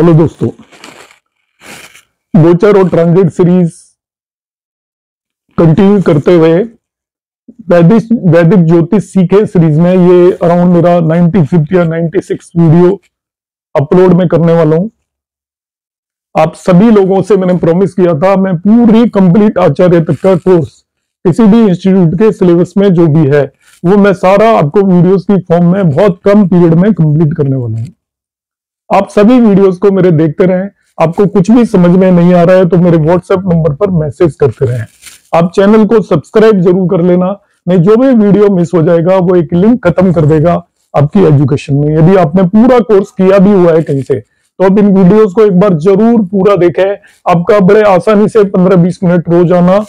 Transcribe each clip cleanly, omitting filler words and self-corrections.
Hello दोस्तों, गोचर और ट्रांजिट सीरीज कंटिन्यू करते हुए वैदिक ज्योतिष सीखे सीरीज में ये अराउंड मेरा 95th या 96 वीडियो अपलोड में करने वाला हूं। आप सभी लोगों से मैंने प्रॉमिस किया था, मैं पूरी कंप्लीट आचार्य तक का कोर्स किसी भी इंस्टीट्यूट के सिलेबस में जो भी है वो मैं सारा आपको वीडियोस की फॉर्म में बहुत कम पीरियड में कंप्लीट करने वाला हूं। आप सभी वीडियोस को मेरे देखते रहें। आपको कुछ भी समझ में नहीं आ रहा है तो मेरे व्हाट्सएप नंबर पर मैसेज करते रहें। आप चैनल को सब्सक्राइब जरूर कर लेना, नहीं जो भी वीडियो मिस हो जाएगा वो एक लिंक खत्म कर देगा आपकी एजुकेशन में। यदि आपने पूरा कोर्स किया भी हुआ है कहीं से तो आप इन वीडियोस को एक बार जरूर पूरा देखें। आपका बड़े आसानी से 15-20 मिनट रोजाना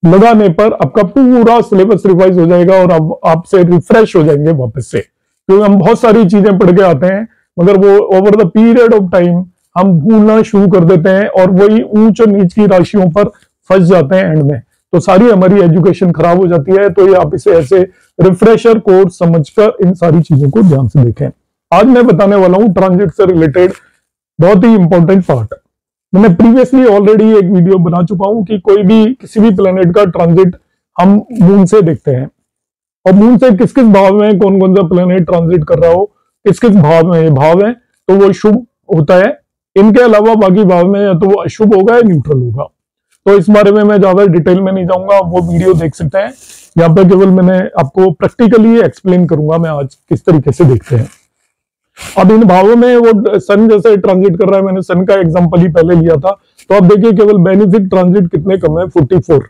लगाने पर आपका पूरा सिलेबस रिवाइज हो जाएगा और आपसे रिफ्रेश हो जाएंगे वापस से, क्योंकि हम बहुत सारी चीजें पढ़ के आते हैं मगर वो over the period of time हम भूलना शुरू कर देते हैं और वही ऊंच और नीच की राशियों पर फंस जाते हैं एंड में, तो सारी हमारी एजुकेशन खराब हो जाती है। तो ये आप इसे ऐसे रिफ्रेशर कोर्स समझकर इन सारी चीजों को ध्यान से देखें। आज मैं बताने वाला हूं ट्रांजिट से रिलेटेड बहुत ही इंपॉर्टेंट पार्ट। मैंने प्रीवियसली ऑलरेडी एक वीडियो बना चुका हूं कि कोई भी किसी भी प्लेनेट का ट्रांजिट हम मून से देखते हैं और मून से किस किस भाव में कौन कौन सा प्लेनेट ट्रांजिट कर रहा हो, किस किस भाव में ये भाव है तो वो शुभ होता है। इनके अलावा बाकी भाव में या तो वो अशुभ होगा या न्यूट्रल होगा। तो इस बारे में मैं ज्यादा डिटेल में नहीं जाऊंगा, वो वीडियो देख सकते हैं। यहाँ पे केवल मैंने आपको प्रैक्टिकली एक्सप्लेन करूंगा मैं आज किस तरीके से देखते हैं। अब इन भावों में वो सन जैसे ट्रांजिट कर रहा है, मैंने सन का एग्जांपल ही पहले लिया था, तो आप देखिए केवल बेनिफिक ट्रांजिट कितने कम है, 44।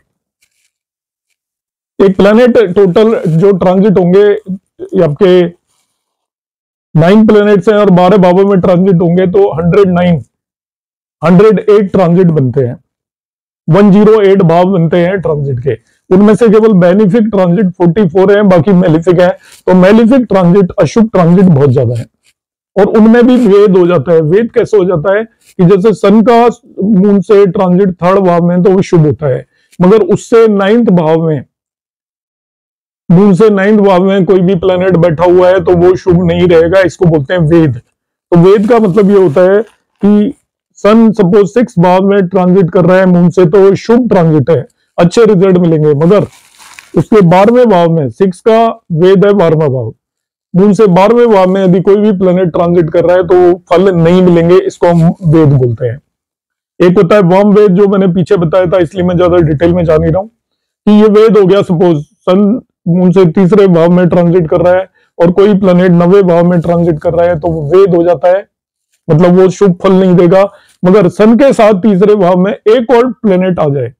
एक प्लेनेट टोटल जो ट्रांजिट होंगे आपके 9 प्लेनेट्स हैं और 12 भावों में ट्रांजिट होंगे तो 108 ट्रांजिट बनते हैं, 108 भाव बनते हैं ट्रांजिट के। उनमें से केवल बेनिफिक ट्रांजिट 44 है, बाकी मेलिफिक है। तो मेलिफिक ट्रांजिट, अशुभ ट्रांजिट बहुत ज्यादा है और उनमें भी वेद हो जाता है। वेद कैसे हो जाता है कि जैसे सन का मून से ट्रांजिट 3rd भाव में तो वो शुभ होता है, मगर उससे 9th भाव में, मून से 9th भाव में कोई भी प्लेनेट बैठा हुआ है तो वो शुभ नहीं रहेगा। इसको बोलते हैं वेद। तो वेद का मतलब ये होता है कि सन सपोज 6th भाव में ट्रांजिट कर रहा है मून से तो शुभ ट्रांजिट है, अच्छे रिजल्ट मिलेंगे। मगर उसके 12वें भाव में, 6 का वेद है 12वां भाव, मून से 12वें भाव में यदि कोई भी प्लेनेट ट्रांजिट कर रहा है तो फल नहीं मिलेंगे। इसको हम वेद बोलते हैं। एक होता है वाम वेद जो मैंने पीछे बताया था, इसलिए मैं ज्यादा डिटेल में जा नहीं रहा हूं कि ये वेद हो गया। सपोज सन मून से 3रे भाव में ट्रांजिट कर रहा है और कोई प्लेनेट 9वें भाव में ट्रांजिट कर रहा है तो वेद हो जाता है, मतलब वो शुभ फल नहीं देगा। मगर सन के साथ 3रे भाव में एक और प्लेनेट आ जाए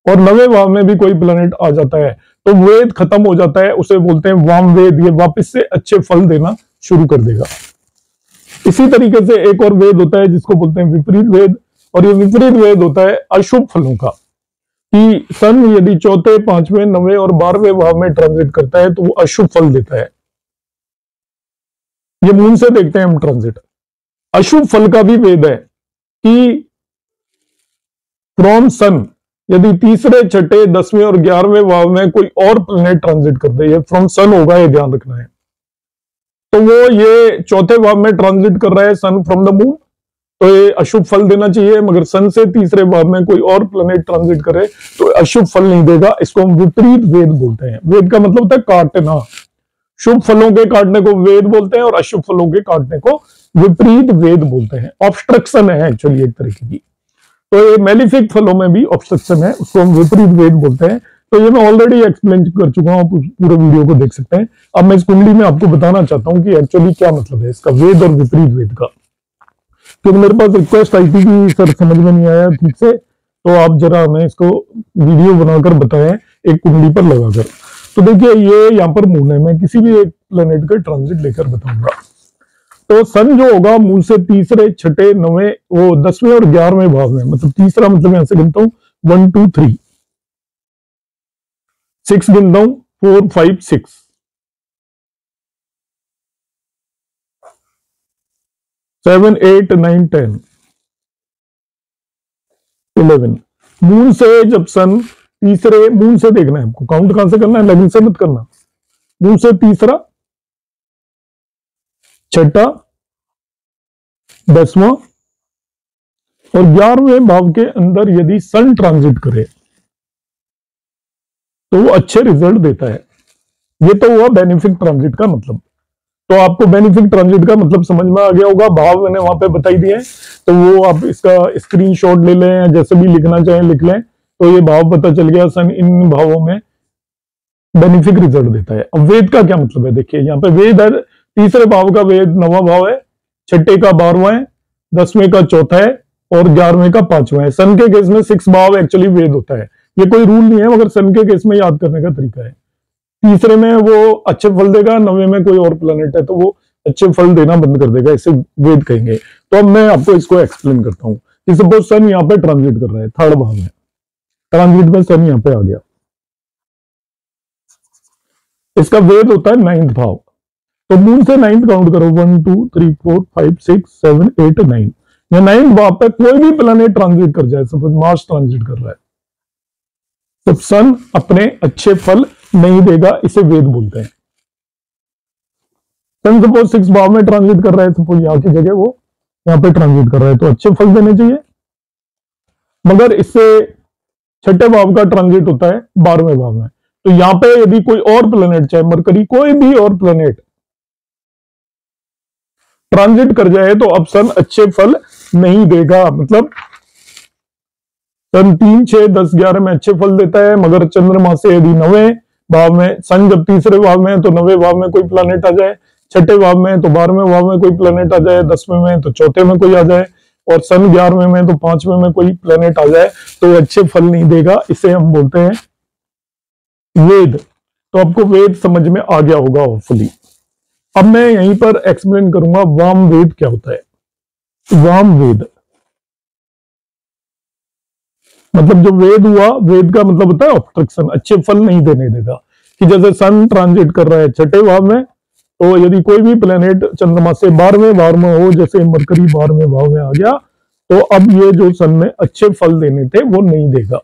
और 9वें भाव में भी कोई प्लेनेट आ जाता है तो वेद खत्म हो जाता है, उसे बोलते हैं वाम वेद। ये वापस से अच्छे फल देना शुरू कर देगा। इसी तरीके से एक और वेद होता है जिसको बोलते हैं विपरीत वेद, और ये विपरीत वेद होता है अशुभ फलों का, कि सन यदि 4थे, 5वें, 9वें और 12वें भाव में ट्रांजिट करता है तो वो अशुभ फल देता है। ये मून से देखते हैं हम ट्रांजिट। अशुभ फल का भी वेद है कि फ्रॉम सन यदि 3रे, 6ठे, 10वें और 11वें भाव में कोई और प्लेनेट ट्रांजिट कर दे, ये फ्रॉम सन होगा, ये ध्यान रखना है। तो वो ये 4थे भाव में ट्रांजिट कर रहा है सन फ्रॉम द मून, तो ये अशुभ फल देना चाहिए। मगर सन से 3रे भाव में कोई और प्लेनेट ट्रांजिट करे तो अशुभ फल नहीं देगा। इसको हम विपरीत वेद बोलते हैं। वेद का मतलब होता है काटना। शुभ फलों के काटने को वेद बोलते हैं और अशुभ फलों के काटने को विपरीत वेद बोलते हैं। ऑब्स्ट्रक्शन है एक्चुअली एक तरीके की। तो ये मेलिफिक फलों में भी ऑब्स्ट्रक्शन है, उसको हम विपरीत वेद बोलते हैं। तो ये मैं ऑलरेडी एक्सप्लेन कर चुका हूं, आप पूरे वीडियो को देख सकते हैं। अब मैं इस कुंडली में आपको बताना चाहता हूं कि एक्चुअली क्या मतलब है इसका, वेद और विपरीत वेद का। क्योंकि मेरे पास रिक्वेस्ट आई थी कि सर समझ में नहीं आया ठीक से, तो आप जरा हमें इसको वीडियो बनाकर बताएं एक कुंडली पर लगाकर। तो देखिए ये यहाँ पर मून है, मैं किसी भी एक प्लेनेट का ट्रांजिट लेकर बताऊंगा। तो सन जो होगा मून से 3रे, 6ठे, 9वें, वो 10वें और 11वें भाव में, मतलब 3रा मतलब यहां से गिनता हूं 1 2 3, 6 गिनता हूं 4 5 6, 7 8 9 10 11। मून से जब सन 3रे, मून से देखना है आपको, काउंट कहां से करना है, लेकिन से मत करना। मून से 3रा, 6ठा, 10वां और 11वें भाव के अंदर यदि सन ट्रांजिट करे तो वो अच्छे रिजल्ट देता है। ये तो हुआ बेनिफिक ट्रांजिट का मतलब। तो आपको बेनिफिक ट्रांजिट का मतलब समझ में आ गया होगा, भाव मैंने वहां पे बताई दिए, तो वो आप इसका स्क्रीनशॉट ले लें या जैसे भी लिखना चाहें लिख लें। तो ये भाव पता चल गया, सन इन भावों में बेनिफिक रिजल्ट देता है। अब वेद का क्या मतलब है, देखिए यहाँ पे वेद है, तीसरे भाव का वेद 9वां भाव है, छठे का 12वां है, 10वें का चौथा है और 11वें का 5वां है। सन के केस में 6 भाव एक्चुअली वेद होता है, ये कोई रूल नहीं है मगर सन के केस में याद करने का तरीका है। तीसरे में वो अच्छे फल देगा, 9वें में कोई और प्लेनेट है तो वो अच्छे फल देना बंद कर देगा, इसे वेद कहेंगे। तो अब मैं आपको इसको एक्सप्लेन करता हूँ कि सपोज सन यहाँ पे ट्रांजिट कर रहा है, थर्ड भाव में ट्रांजिट में सन यहाँ पे आ गया, इसका वेद होता है 9th भाव। तो मून से 9th काउंट करो, 1 2 3 4 5 6 7 8 9। या 9th भाव पे कोई भी प्लैनेट ट्रांजिट कर जाए, सपोज मार्स ट्रांजिट कर रहा है, तो सन अपने अच्छे फल नहीं देगा, इसे वेद बोलते हैं। सन सपोज 6 भाव में ट्रांजिट कर रहा है, सपोज यहां की जगह वो यहां पे ट्रांजिट कर रहा है, तो अच्छे फल देने चाहिए। मगर इससे छठे भाव का ट्रांजिट होता है 12वें भाव में, तो यहां पे यदि कोई और प्लेनेट, चाहे मरकरी कोई भी और प्लेनेट ट्रांजिट कर जाए तो अब सन अच्छे फल नहीं देगा। मतलब सन 3 6 10 11 में अच्छे फल देता है, मगर चंद्रमा से यदि 9वें भाव में, सन जब तीसरे भाव में है तो 9वें भाव में कोई प्लेनेट आ जाए, छठे भाव में तो 12वें भाव में कोई प्लेनेट आ जाए, 10वें में तो चौथे में कोई आ जाए और सन 11वें में तो 5वें में कोई प्लेनेट आ जाए, तो अच्छे फल नहीं देगा, इसे हम बोलते हैं वेद। तो आपको वेद समझ में आ गया होगा होपफुली। अब मैं यहीं पर एक्सप्लेन करूंगा वाम वेद क्या होता है। वाम वेद मतलब जो वेद हुआ, वेद का मतलब होता है ऑब्स्ट्रक्शन, अच्छे फल नहीं देने देगा। कि जैसे सन ट्रांजिट कर रहा है छठे भाव में, तो यदि कोई भी प्लेनेट चंद्रमा से 12वें भाव में हो, जैसे मरकरी 12वें भाव में आ गया, तो अब ये जो सन में अच्छे फल देने थे वो नहीं देगा।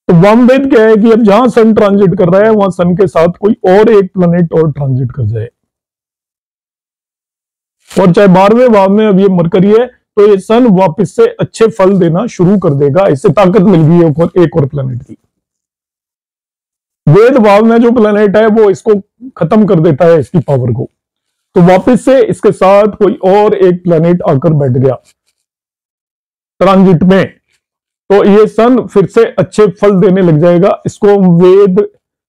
तो वामवेद क्या है कि अब जहां सन ट्रांजिट कर रहा है वहां सन के साथ कोई और एक प्लेनेट और ट्रांजिट कर जाए, और चाहे 12वें भाव में अब ये मरकरी है, तो ये सन वापस से अच्छे फल देना शुरू कर देगा, इससे ताकत मिल गई है एक और प्लेनेट की। वेद भाव में जो प्लेनेट है वो इसको खत्म कर देता है, इसकी पावर को, तो वापस से इसके साथ कोई और एक प्लेनेट आकर बैठ गया ट्रांजिट में, तो ये सन फिर से अच्छे फल देने लग जाएगा। इसको वेद,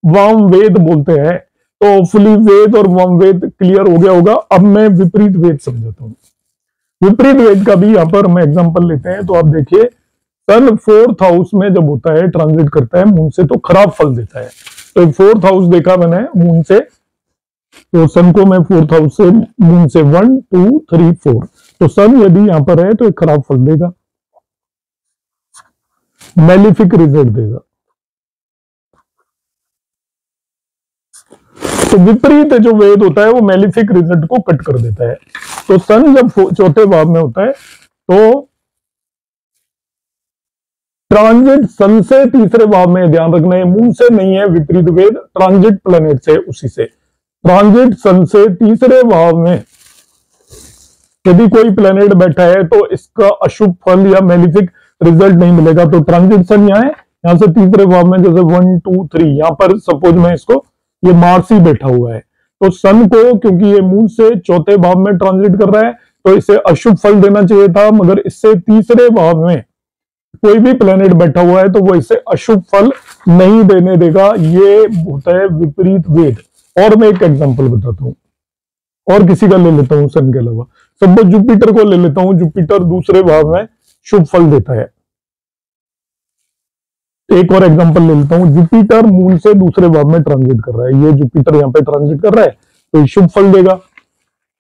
वाम वेद बोलते हैं। तो फुली वेद और वाम वेद क्लियर हो गया होगा। अब मैं विपरीत वेद समझाता हूं। विपरीत वेद का भी यहां पर हम एग्जांपल लेते हैं। तो आप देखिए, सन 4th हाउस में जब होता है, ट्रांजिट करता है मून से, तो खराब फल देता है। तो 4th हाउस देखा मैंने मून से, तो सन को मैं 4th हाउस से, मून से 1 2 3 4, तो सन यदि यहां पर है तो एक खराब फल देगा, मैलिफिक रिजल्ट देगा। तो विपरीत जो वेद होता है वो मैलिफिक रिजल्ट को कट कर देता है। तो सन जब चौथे भाव में होता है तो ट्रांजिट सन से तीसरे भाव में, ध्यान रखना है मून से नहीं है विपरीत वेद, ट्रांजिट प्लेनेट से, उसी से ट्रांजिट सन से तीसरे भाव में यदि कोई प्लेनेट बैठा है तो इसका अशुभ फल या मैलिफिक रिजल्ट नहीं मिलेगा। तो ट्रांजिट सन यहाँ है, यहां से तीसरे भाव में जैसे 1 2 3, यहां पर सपोज में इसको, ये मार्स ही बैठा हुआ है, तो सन को क्योंकि ये मून से चौथे भाव में ट्रांजिट कर रहा है तो इसे अशुभ फल देना चाहिए था, मगर इससे तीसरे भाव में कोई भी प्लेनेट बैठा हुआ है तो वो इसे अशुभ फल नहीं देने देगा। ये होता है विपरीत वेद। और मैं एक एग्जांपल बताता हूं, और किसी का ले लेता हूं सन के अलावा, सपोज जुपिटर को ले लेता हूं। जुपिटर दूसरे भाव में शुभ फल देता है। एक और एग्जांपल ले लेता हूं, जुपिटर मून से दूसरे भाव में ट्रांजिट कर रहा है। ये जुपिटर यहां पे ट्रांजिट कर रहा है तो शुभ फल देगा।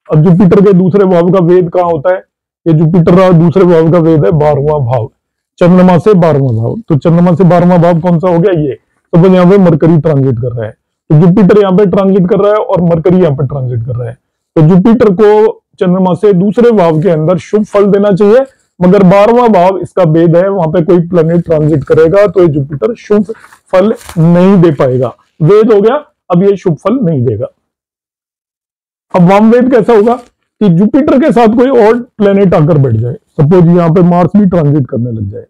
अब जुपिटर के दूसरे भाव का वेद कहां होता है? ये जुपिटर दूसरे भाव का वेद है 12वां भाव, चंद्रमा से 12वां भाव। तो चंद्रमा से 12वां भाव कौन सा हो गया? ये। तो यहाँ पे मरकरी ट्रांजिट कर रहा है, तो जुपिटर यहाँ पे ट्रांजिट कर रहा है और मरकरी यहाँ पे ट्रांजिट कर रहा है। तो जुपिटर को चंद्रमा से दूसरे भाव के अंदर शुभ फल देना चाहिए, मगर 12वां भाव इसका भेद है, वहां पे कोई प्लेनेट ट्रांजिट करेगा तो ये जुपिटर शुभ फल नहीं दे पाएगा। वेद हो गया, अब ये शुभ फल नहीं देगा। अब वामवेद कैसा होगा? कि जुपिटर के साथ कोई और प्लेनेट आकर बैठ जाए, सपोज यहाँ पे मार्स भी ट्रांजिट करने लग जाए,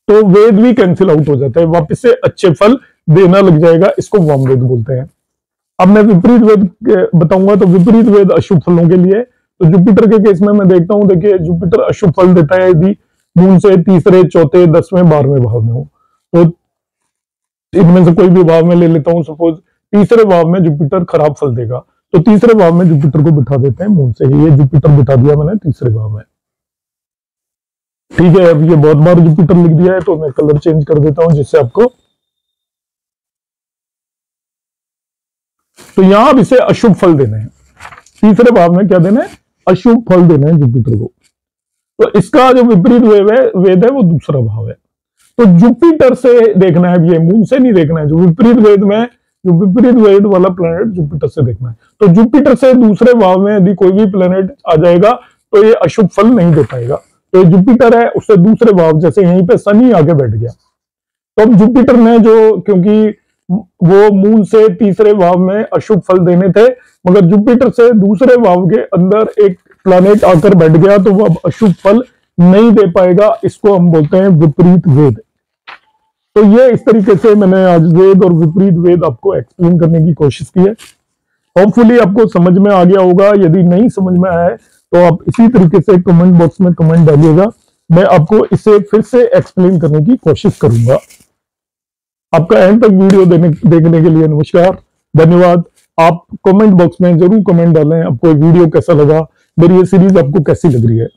तो वेद भी कैंसिल आउट हो जाता है, वापस से अच्छे फल देना लग जाएगा, इसको वाम वेद बोलते हैं। अब मैं विपरीत वेद बताऊंगा, तो विपरीत वेद अशुभ फलों के लिए। तो जुपिटर के केस में मैं देखता हूं, देखिए जुपिटर अशुभ फल देता है यदि मून से तीसरे, चौथे, 10वें, 12वें भाव में हो। तो इनमें से कोई भी भाव में ले लेता हूं, सपोज तीसरे भाव में जुपिटर खराब फल देगा, तो तीसरे भाव में जुपिटर को बिठा देते हैं मून से, ये जुपिटर बिठा दिया मैंने तीसरे भाव में। ठीक है, अब ये बहुत बार जुपिटर लिख दिया है, तो मैं कलर चेंज कर देता हूं जिससे आपको, तो यहां अब इसे अशुभ फल देने हैं, तीसरे भाव में क्या देना है, अशुभ फल देना है जुपिटर को। तो इसका जो विपरीत वेद है वो दूसरा भाव है। तो जुपिटर से देखना है, ये मून से नहीं देखना है, जो विपरीत वेद में, जो विपरीत वेद वाला प्लेनेट जुपिटर से देखना है। तो जुपिटर से दूसरे भाव में यदि कोई भी प्लेनेट आ जाएगा तो ये अशुभ फल नहीं दे पाएगा। तो जुपिटर है, उससे दूसरे भाव, जैसे यहीं पे शनि आके बैठ गया, तो अब जुपिटर ने जो, क्योंकि वो मून से तीसरे भाव में अशुभ फल देने थे, मगर जुपिटर से दूसरे भाव के अंदर एक प्लैनेट आकर बैठ गया, तो वो अब अशुभ फल नहीं दे पाएगा, इसको हम बोलते हैं विपरीत वेद। तो ये इस तरीके से मैंने आज वेद और विपरीत वेद आपको एक्सप्लेन करने की कोशिश की है। होपफुली आपको समझ में आ गया होगा। यदि नहीं समझ में आया है तो आप इसी तरीके से कमेंट बॉक्स में कमेंट डालिएगा, मैं आपको इसे फिर से एक्सप्लेन करने की कोशिश करूंगा। आपका एंड तक वीडियो देखने के लिए नमस्कार, धन्यवाद। आप कमेंट बॉक्स में जरूर कमेंट डालें, आपको वीडियो कैसा लगा, मेरी ये सीरीज आपको कैसी लग रही है।